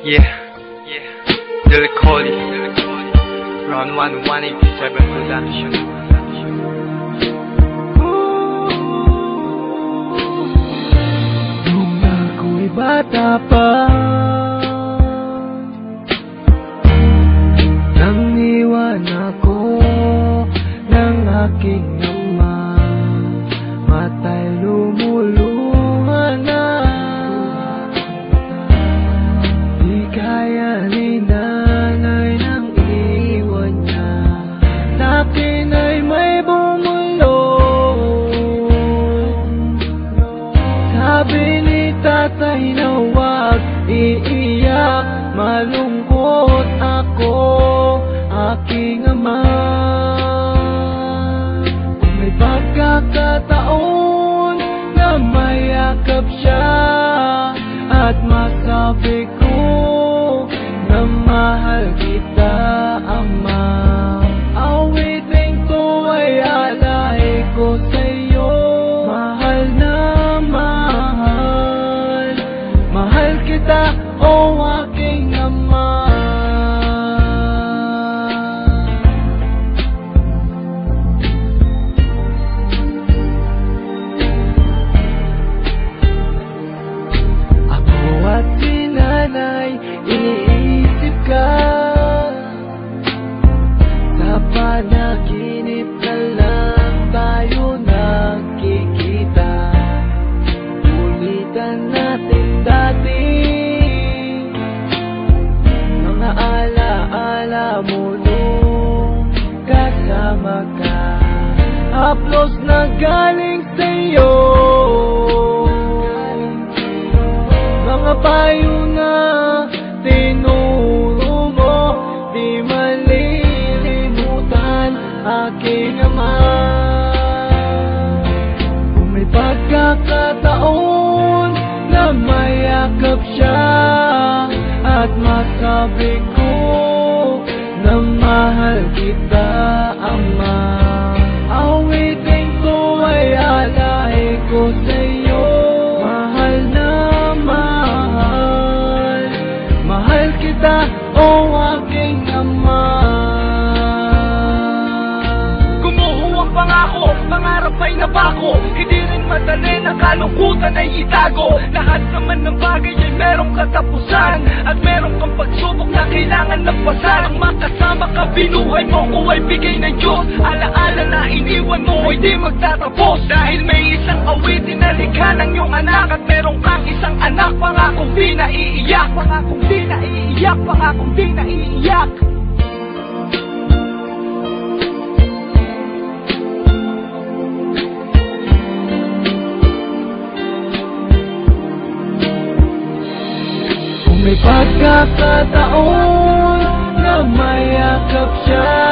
Del Cody, Round 1, 187 Production. Nung ako'y bata pa, nang iwan ako ng aking ama, mata'y lumuluha na. Di kaya ni nanay nang iwan niya, sa'kin ay may bumulong. Sabi ni tatay na huwag iiyak, malungkot ako, aking ama. Kung may pagkakataon na mayakap siya at masabi ko na mahal kita, ama, awitin ko ay alay ko sa'yo. Mahal na mahal, mahal kita, o aking ama. Ako at si nanay, iniisip ka. Sa panaginip na lang tayo nagkikita. Ulitan natin dati mga alaala mo nung kasama ka. Haplos na galing sa'yo, mga payo na tinuro mo, di malilimutan, aking ama. Kung may pagkakataon na mayakap siya at masabi ko na mahal kita, ama, awitin ko ay alay ko sa'yo. Mahal na mahal, mahal kita, o aking ama. Gumuho ang pangako, pangarap ay nabako. Hindi rin madali na kalungkutan ay itago. Lahat naman ng bagay ay merong katapusan, at meron kang pagsubok na kailangan lagpasan. Ang makasama ka, binuhay mo ko ay bigay ng Diyos. Alaala na iniwan mo ay di magtatapos. Dahil may isang awitin na likha ng iyong anak, at meron kang isang anak, pangakong di naiiyak, pangakong di naiiyak, pangakong di naiiyak. Kung may pagkakataon na mayakap siya